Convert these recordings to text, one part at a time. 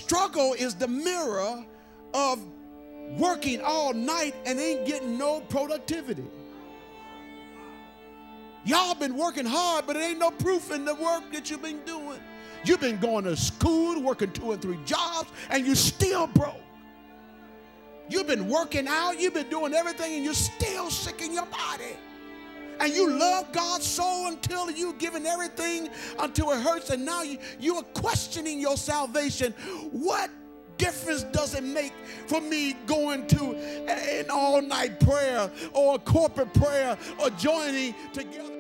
struggle is the mirror of working all night and ain't getting no productivity. Y'all been working hard, but it ain't no proof in the work that you've been doing. You've been going to school, working 2 and 3 jobs, and you're still broke. You've been working out, you've been doing everything, and you're still sick in your body. And you love God so until you've given everything until it hurts, and now you are questioning your salvation. What difference does it make for me going to an all-night prayer or a corporate prayer or joining together?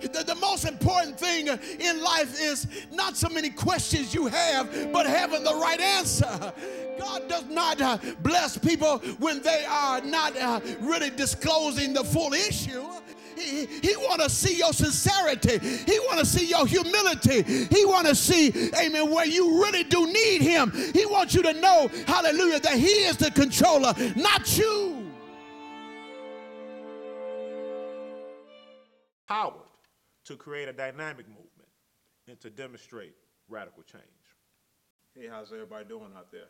The most important thing in life is not so many questions you have, but having the right answer. God does not bless people when they are not really disclosing the full issue. He want to see your sincerity. He want to see your humility. He want to see, amen, where you really do need him. He wants you to know, hallelujah, that he is the controller, not you. Powered to create a dynamic movement and to demonstrate radical change. Hey, how's everybody doing out there?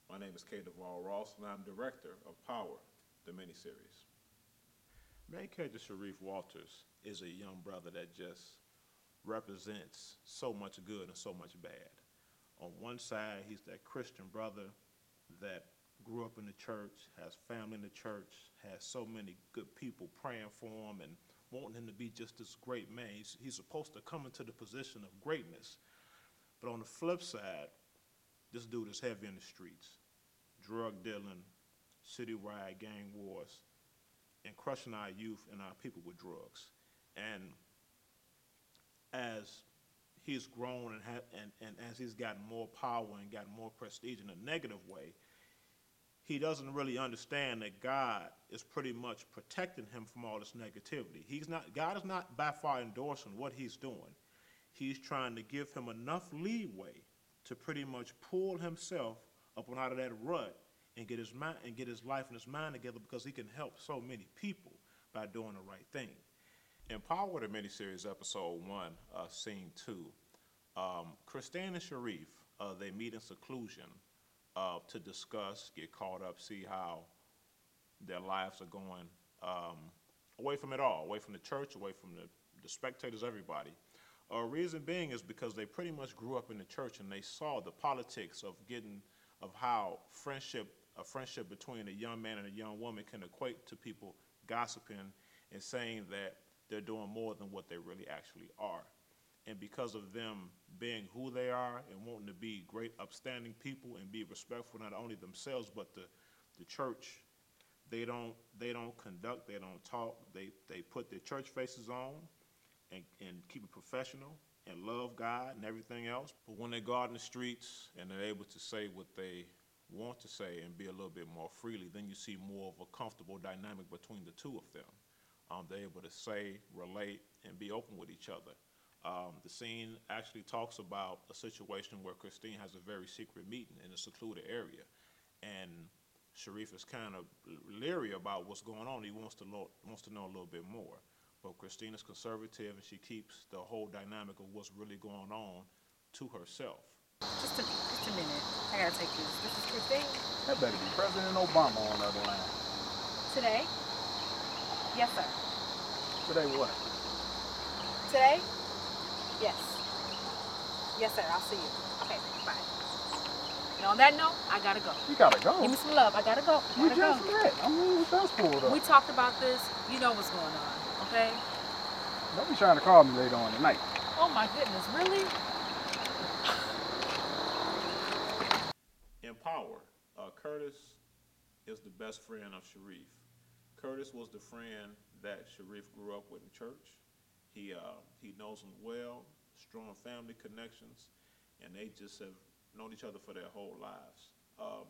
My name is Duval Ross, and I'm director of Power, the miniseries. Main character Sharif Walters is a young brother that just represents so much good and so much bad. On one side, he's that Christian brother that grew up in the church, has family in the church, has so many good people praying for him and wanting him to be just this great man. He's supposed to come into the position of greatness. But on the flip side, this dude is heavy in the streets, drug dealing, citywide gang wars, and crushing our youth and our people with drugs. And as he's grown and as he's gotten more power and gotten more prestige in a negative way, he doesn't really understand that God is pretty much protecting him from all this negativity. God is not by far endorsing what he's doing. He's trying to give him enough leeway to pretty much pull himself up and out of that rut and get his mind and get his life and his mind together, because he can help so many people by doing the right thing. In Power, the miniseries, episode 1, scene 2, Christine and Sharif, they meet in seclusion to discuss, get caught up, see how their lives are going away from it all, away from the church, away from the spectators, everybody. Reason being is because they pretty much grew up in the church and they saw the politics of how a friendship between a young man and a young woman can equate to people gossiping and saying that they're doing more than what they really actually are. And because of them being who they are and wanting to be great, upstanding people and be respectful not only themselves but the church, they don't conduct, they don't talk, they put their church faces on and keep it professional and love God and everything else. But when they go out in the streets and they're able to say what they want to say and be a little bit more freely, then you see more of a comfortable dynamic between the two of them. They're able to say, relate, and be open with each other. The scene actually talks about a situation where Christine has a very secret meeting in a secluded area, and Sharif is kind of leery about what's going on. He wants to know a little bit more. But Christine is conservative, and she keeps the whole dynamic of what's really going on to herself. Just a minute. I gotta take this. This is Christine. That better be President Obama on the other line. Today? Yes, sir. Today what? Today? Yes. Yes, sir. I'll see you. Okay, bye. And on that note, I gotta go. You gotta go? Give me some love. I gotta go. We just met. I mean, what's that pulled up? We talked about this. You know what's going on, okay? Don't be trying to call me later on tonight. Oh my goodness, really? In Power, Curtis is the best friend of Sharif. Curtis was the friend that Sharif grew up with in church. He knows him well, strong family connections, and they just have known each other for their whole lives.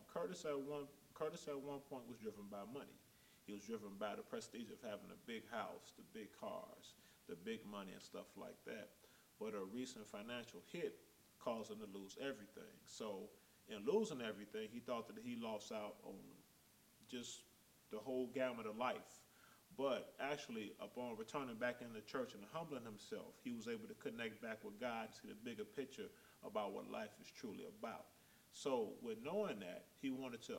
Curtis at one point was driven by money. He was driven by the prestige of having a big house, the big cars, the big money and stuff like that. But a recent financial hit caused him to lose everything. So in losing everything, he thought that he lost out on just the whole gamut of life. But actually, upon returning back into church and humbling himself, he was able to connect back with God and see the bigger picture about what life is truly about. So, with knowing that, he wanted to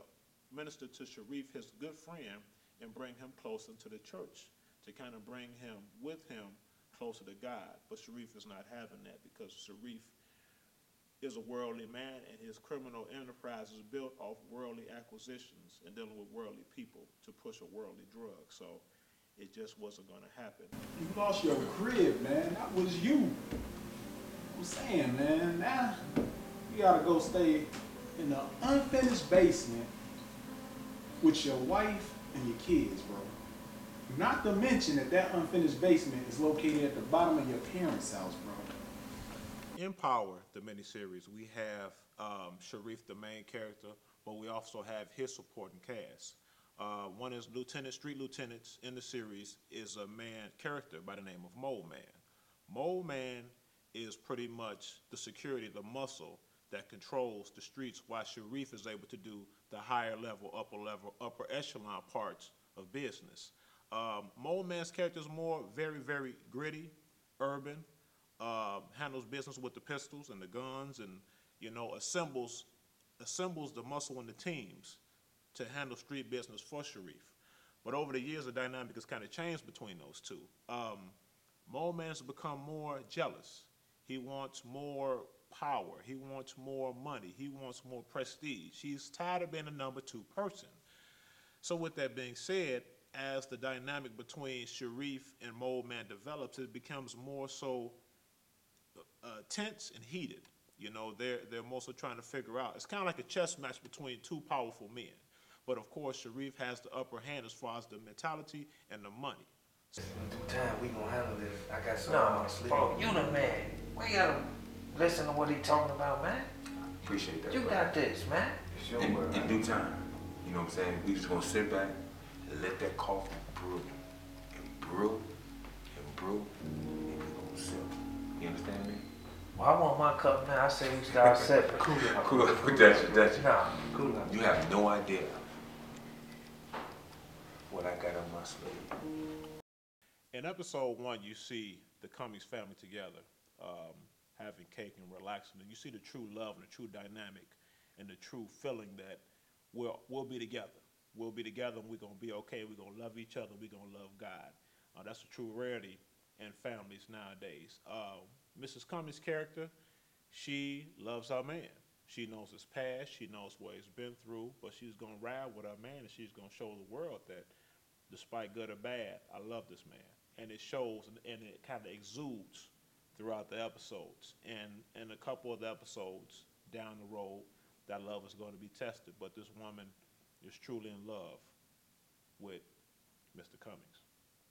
minister to Sharif, his good friend, and bring him closer to the church to kind of bring him with him closer to God. But Sharif is not having that because Sharif is a worldly man and his criminal enterprise is built off worldly acquisitions and dealing with worldly people to push a worldly drug. So it just wasn't going to happen. You lost your crib, man. That was you. I'm saying, man, now you gotta go stay in the unfinished basement with your wife and your kids, bro. Not to mention that unfinished basement is located at the bottom of your parents' house, bro. In Power, the miniseries, we have Sharif, the main character, but we also have his supporting cast. One is Street Lieutenants in the series is a man character by the name of Mole Man. Mole Man is pretty much the security, the muscle that controls the streets, while Sharif is able to do the higher level, upper echelon parts of business. Mole Man's character is more very, very gritty, urban, handles business with the pistols and the guns, and assembles the muscle and the teams to handle street business for Sharif. But over the years, the dynamic has kind of changed between those two. Mole Man's become more jealous. He wants more power. He wants more money. He wants more prestige. He's tired of being a number two person. So with that being said, as the dynamic between Sharif and Mole Man develops, it becomes more so tense and heated. They're mostly trying to figure out. It's kind of like a chess match between two powerful men. But of course, Sharif has the upper hand as far as the mentality and the money. Time we gonna handle this. I got something on my sleeve. Bro, you the man. We gotta listen to what he talking about, man. Appreciate that. You got this, man. It's your word. In due time. You know what I'm saying? We just gonna sit back and let that coffee brew. And brew. And brew. And we gonna sip. You understand me? Well, I want my cup now. I say we start sipping. Cool. That's Nah, cool. You have no idea what I got on my sleeve. In episode 1, you see the Cummings family together, having cake and relaxing, and you see the true love and the true dynamic and the true feeling that we'll be together. We'll be together and we're going to be okay. We're going to love each other. We're going to love God. That's a true rarity in families nowadays. Mrs. Cummings' character, she loves her man. She knows his past. She knows what he's been through, but she's going to ride with her man, and she's going to show the world that despite good or bad, I love this man. And it shows and it kind of exudes throughout the episodes. And in a couple of the episodes down the road, that love is going to be tested. But this woman is truly in love with Mr. Cummings.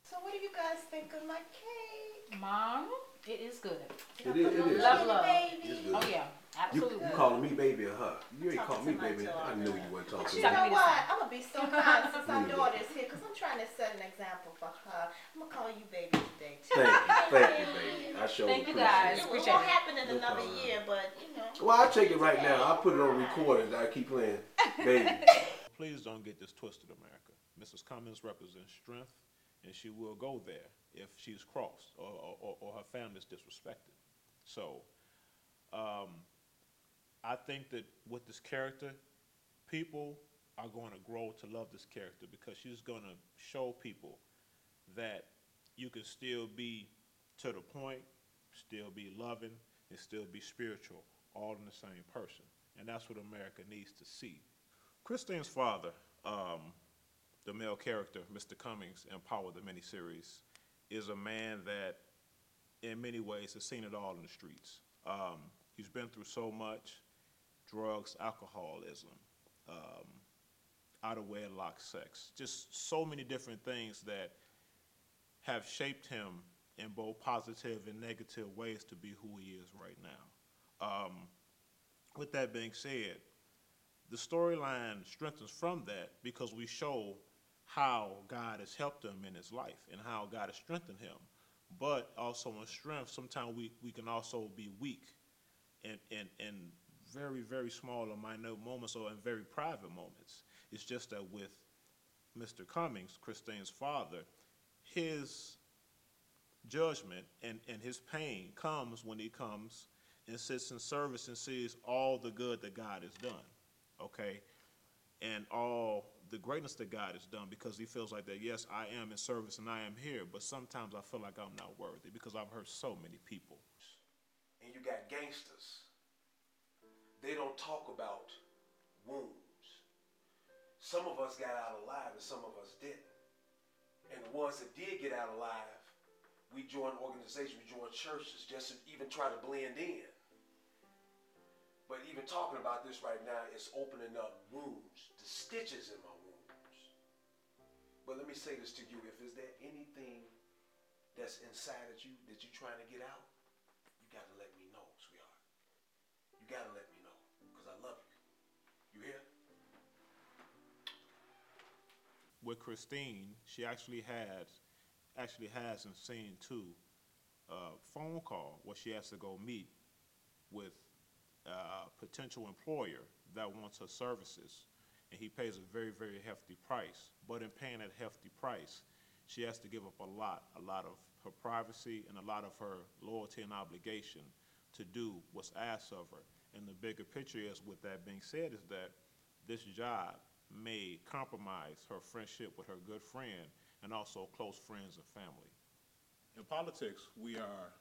So what do you guys think of my cake? Mom, it is good. It is. Love, love. It's good. Oh yeah, absolutely. You calling me baby or her? You ain't calling me Talking to baby. my I daughter. knew you weren't talking But to you me. know what? I'm going to be so kind since our daughter's here because I'm trying to set an example for her. I'm going to call you baby today. Thank you, baby. I sure Thank you appreciate guys. it. It Appreciate won't it. happen in No another problem. year, but you know. Well, I'll take it right now. I'll put it on recording. I keep playing, baby. Please don't get this twisted, America. Mrs. Cummings represents strength, and she will go there if she's crossed or her family is disrespected. So I think that with this character, people are going to grow to love this character because she's going to show people that you can still be to the point, still be loving, and still be spiritual, all in the same person. And that's what America needs to see. Christine's father, the male character, Mr. Cummings, in Power, the miniseries, is a man that in many ways has seen it all in the streets. He's been through so much: drugs, alcoholism, out of wedlock sex, just so many different things that have shaped him in both positive and negative ways to be who he is right now. With that being said, the storyline strengthens from that because we show how God has helped him in his life and how God has strengthened him. But also in strength, sometimes we can also be weak in very, very small or minute moments or in very private moments. It's just that with Mr. Cummings, Christine's father, his judgment and his pain comes when he comes and sits in service and sees all the good that God has done, okay? And all the greatness that God has done, because he feels like that, yes, I am in service and I am here, but sometimes I feel like I'm not worthy because I've hurt so many people. And you got gangsters. They don't talk about wounds. Some of us got out alive and some of us didn't. And the ones that did get out alive, we joined organizations, we joined churches just to even try to blend in. But even talking about this right now is opening up wounds, the stitches in my wounds. But let me say this to you, if is there anything that's inside of you that you're trying to get out, you got to let me know, sweetheart. You got to let me know, because I love you. You hear? With Christine, she actually has and seen too phone call where she has to go meet with a potential employer that wants her services, and he pays a very, very hefty price. But in paying that hefty price, she has to give up a lot of her privacy and a lot of her loyalty and obligation to do what's asked of her. And the bigger picture is, with that being said, is that this job may compromise her friendship with her good friend and also close friends and family. In politics, we are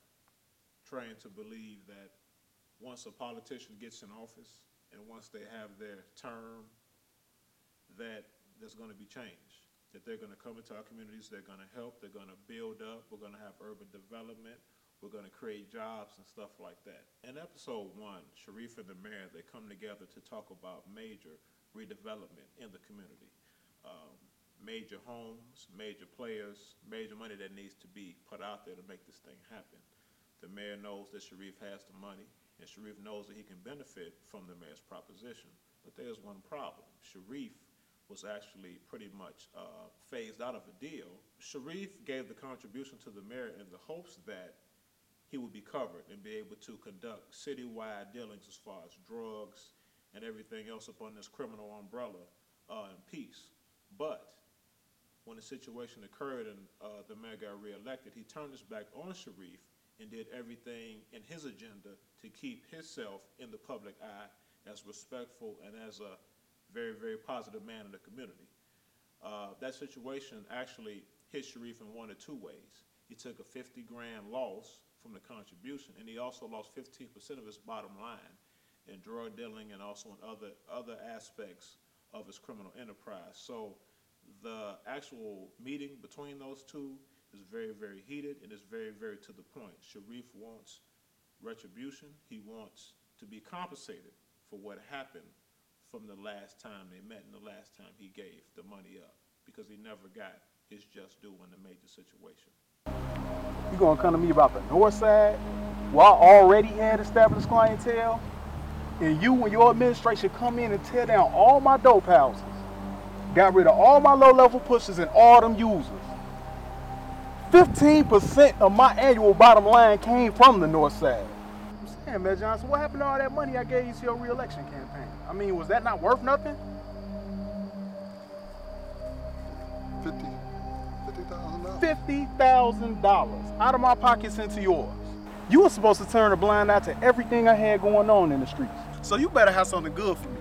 trained to believe that once a politician gets in office and once they have their term, that there's going to be change, that they're going to come into our communities, they're going to help, they're going to build up, we're going to have urban development, we're going to create jobs and stuff like that. In episode 1, Sharif and the mayor, they come together to talk about major redevelopment in the community. Major homes, major players, major money that needs to be put out there to make this thing happen. The mayor knows that Sharif has the money, and Sharif knows that he can benefit from the mayor's proposition. But there's one problem. Sharif was actually pretty much phased out of a deal. Sharif gave the contribution to the mayor in the hopes that he would be covered and be able to conduct citywide dealings as far as drugs and everything else up on this criminal umbrella in peace. But when the situation occurred and the mayor got reelected, he turned his back on Sharif and did everything in his agenda to keep himself in the public eye as respectful and as a very, very positive man in the community. That situation actually hit Sharif in one of two ways. He took a 50 grand loss from the contribution, and he also lost 15% of his bottom line in drug dealing and also in other aspects of his criminal enterprise. So the actual meeting between those two is very, very heated and is very, very to the point. Sharif wants retribution. He wants to be compensated for what happened from the last time they met and the last time he gave the money up, because he never got his just due in the major situation. You gonna come to me about the north side, where I already had established clientele, and you and your administration come in and tear down all my dope houses, got rid of all my low-level pushers and all them users. 15% of my annual bottom line came from the north side. I'm saying, Mayor Johnson, what happened to all that money I gave you to your re-election campaign? I mean, was that not worth nothing? $50,000. $50,000 out of my pockets into yours. You were supposed to turn a blind eye to everything I had going on in the streets. So you better have something good for me.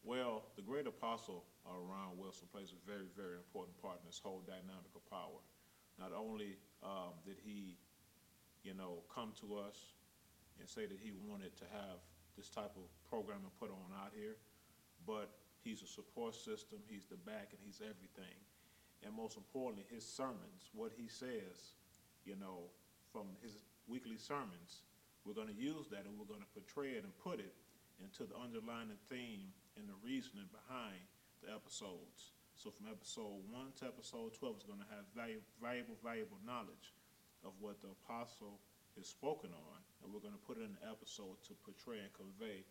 Well, the great apostle Ron Wilson plays a very, very important part in this whole dynamic of power. Not only did he, come to us and say that he wanted to have this type of programming put on out here, but he's a support system, he's the back, and he's everything. And most importantly, his sermons, what he says, from his weekly sermons, we're going to use that and we're going to portray it and put it into the underlying theme and the reasoning behind the episodes. So from episode 1 to episode 12 is going to have valuable knowledge of what the apostle has spoken on, and we're going to put it in the episode to portray and convey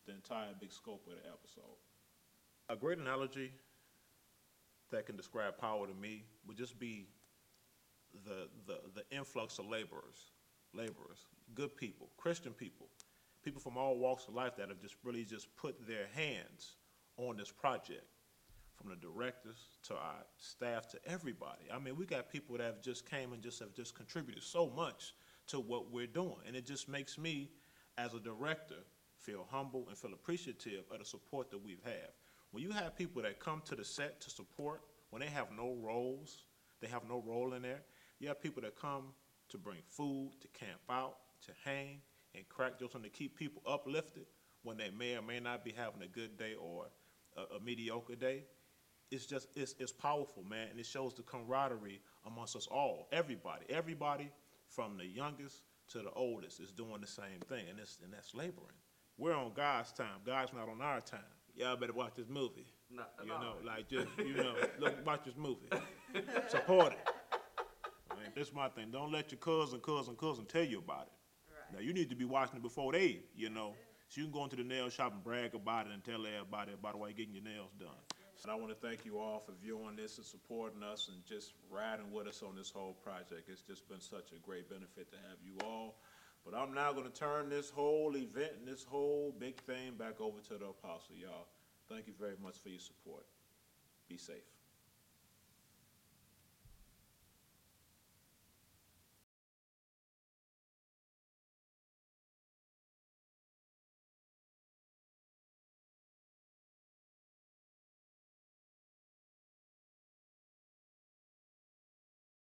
the entire big scope of the episode. A great analogy that can describe power to me would just be the influx of laborers, good people, Christian people from all walks of life that have just really just put their hands on this project. from the directors to our staff to everybody. I mean, we got people that have just came and have just contributed so much to what we're doing. And it just makes me, as a director, feel humble and feel appreciative of the support that we've had. When you have people that come to the set to support, when they have no roles, they have no role in there, you have people that come to bring food, to camp out, to hang, and crack jokes, and to keep people uplifted when they may or may not be having a good day or a mediocre day. It's powerful, man, and it shows the camaraderie amongst us all. Everybody from the youngest to the oldest is doing the same thing, and that's laboring. We're on God's time. God's not on our time. Y'all better watch this movie. No, Look, watch this movie. Support it. I mean, this is my thing. Don't let your cousin tell you about it. Right. Now, you need to be watching it before they, So you can go into the nail shop and brag about it and tell everybody about why you're getting your nails done. And I want to thank you all for viewing this and supporting us and just riding with us on this whole project. It's just been such a great benefit to have you all. But I'm now going to turn this whole event and this whole big thing back over to the apostle, y'all. Thank you very much for your support. Be safe.